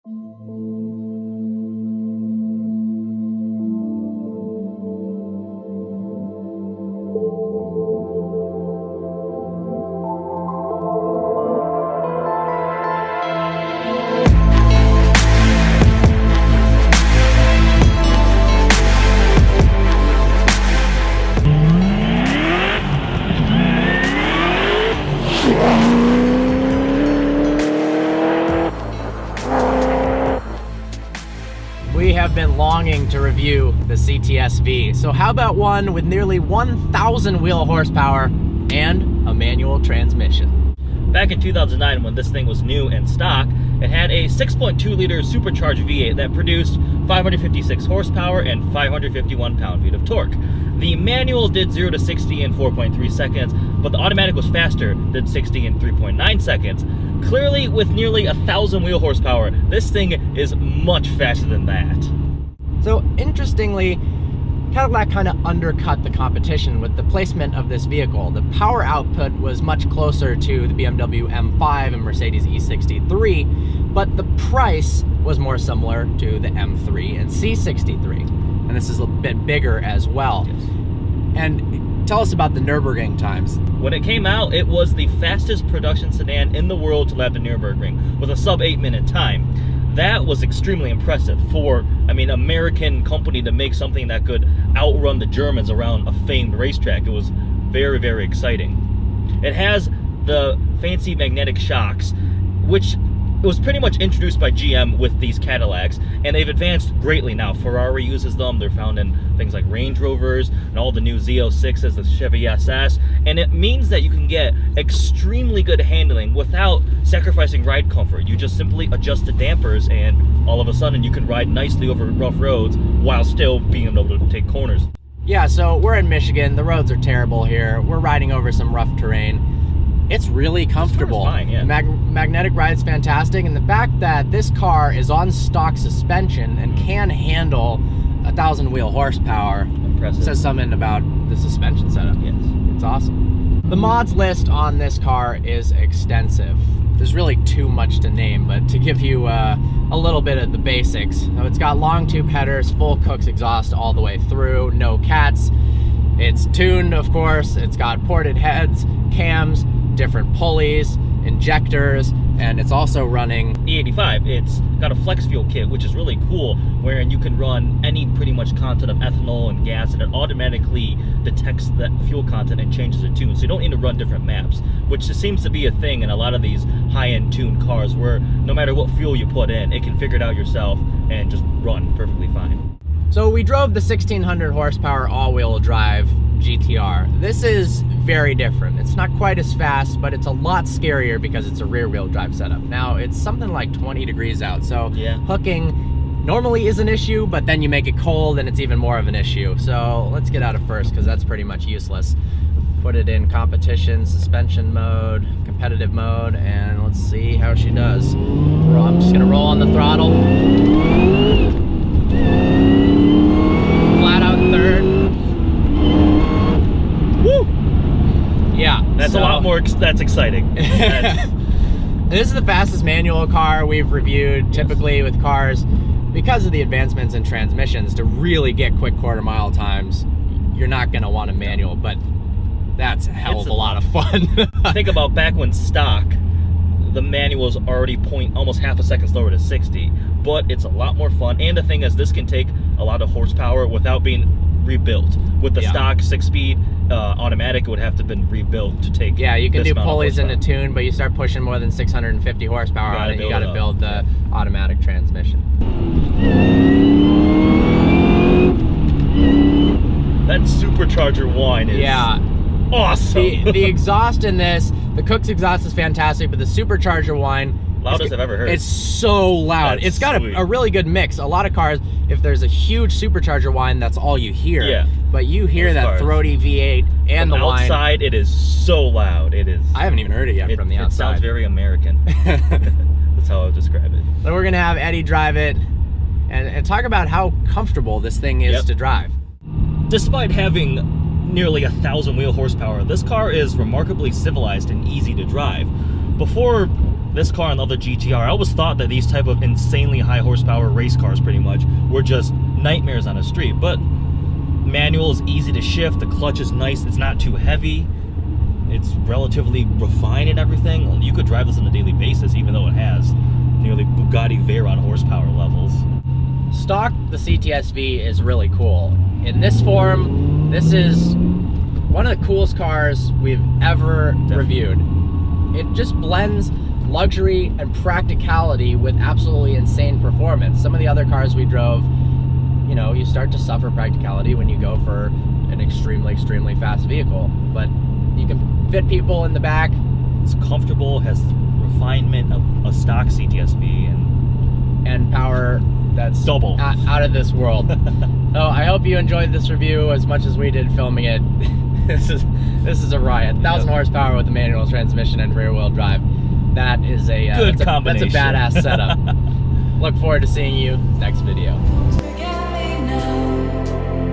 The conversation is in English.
We have been longing to review the CTS V, so how about one with nearly 1,000 wheel horsepower and a manual transmission? Back in 2009, when this thing was new and stock, it had a 6.2-liter supercharged V8 that produced 556 horsepower and 551 pound-feet of torque. The manual did 0 to 60 in 4.3 seconds, but the automatic was faster, did 60 in 3.9 seconds. Clearly, with nearly 1,000 wheel horsepower, this thing is much faster than that. So interestingly, Cadillac kind of undercut the competition with the placement of this vehicle. The power output was much closer to the BMW M5 and Mercedes E63, but the price was more similar to the M3 and C63. And this is a bit bigger as well. Yes. And tell us about the Nürburgring times. When it came out, it was the fastest production sedan in the world to lap the Nürburgring with a sub 8-minute time. That was extremely impressive for, American company to make something that could outrun the Germans around a famed racetrack. It was very, very exciting. It has the fancy magnetic shocks, which was pretty much introduced by GM with these Cadillacs, and they've advanced greatly now. Ferrari uses them. They're found in things like Range Rovers and all the new Z06s, the Chevy SS, and it means that you can get extremely good handling without sacrificing ride comfort. You just simply adjust the dampers, and all of a sudden you can ride nicely over rough roads while still being able to take corners. Yeah, so we're in Michigan. The roads are terrible here. We're riding over some rough terrain. It's really comfortable. Fine, yeah. Magnetic ride's fantastic, and the fact that this car is on stock suspension and can handle 1,000 wheel horsepower Impressive. says something about the suspension setup. Yes. It's awesome. The mods list on this car is extensive. There's really too much to name, but to give you a little bit of the basics. So it's got long tube headers, full Cook's exhaust all the way through, no cats. It's tuned, of course. It's got ported heads, cams, different pulleys, injectors, and it's also running E85. It's got a flex fuel kit, which is really cool, wherein you can run any pretty much content of ethanol and gas, and it automatically detects that fuel content and changes it tune. So you don't need to run different maps, which seems to be a thing in a lot of these high-end tuned cars, where no matter what fuel you put in, it can figure it out yourself and just run perfectly fine. So we drove the 1,600 horsepower all-wheel drive GTR. This is very different. It's not quite as fast, but it's a lot scarier because it's a rear-wheel drive setup. Now, it's something like 20 degrees out, so yeah. Hooking normally is an issue, but then you make it cold and it's even more of an issue. So let's get out of first, because that's pretty much useless. Put it in competition, suspension mode, competitive mode, and let's see how she does. I'm just gonna roll on the throttle. Flat out third. Woo! Yeah. That's a lot more, that's exciting. This is the fastest manual car we've reviewed, typically with cars, because of the advancements in transmissions. To really get quick quarter-mile times, you're not gonna want a manual, but that's a hell of a lot of fun. Think about back when stock, the manual's already almost half a second slower to 60, but it's a lot more fun. And the thing is, this can take a lot of horsepower without being rebuilt. With the stock 6-speed automatic, it would have to have been rebuilt to take. Yeah, you can do pulleys in a tune, but you start pushing more than 650 horsepower on it, you gotta build the automatic transmission. That supercharger whine is awesome. The exhaust in this, the Cook's exhaust is fantastic, but the supercharger whine, loudest I've ever heard. It's so loud. It's got a really good mix. A lot of cars, if there's a huge supercharger whine, that's all you hear. Yeah. But you hear that throaty V8 and the whine. Outside, it is so loud. It is. I haven't even heard it yet from the outside. It sounds very American. That's how I would describe it. So we're gonna have Eddie drive it and talk about how comfortable this thing is to drive. Despite having nearly 1,000 wheel horsepower, this car is remarkably civilized and easy to drive. Before this car and the other GTR, I always thought that these type of insanely high horsepower race cars pretty much were just nightmares on the street. But manual is easy to shift, the clutch is nice, it's not too heavy, it's relatively refined and everything. You could drive this on a daily basis, even though it has nearly Bugatti Veyron horsepower levels. Stock, the CTS-V is really cool. In this form, this is one of the coolest cars we've ever reviewed. It just blends luxury and practicality with absolutely insane performance. Some of the other cars we drove, you know, you start to suffer practicality when you go for an extremely fast vehicle. But you can fit people in the back. It's comfortable, has refinement of a stock CTS-V, and power that's double out of this world. So I hope you enjoyed this review as much as we did filming it. This is a riot. 1,000 horsepower with a manual transmission and rear wheel drive. That is a good combination. That's a badass setup. Look forward to seeing you next video. Forget me now.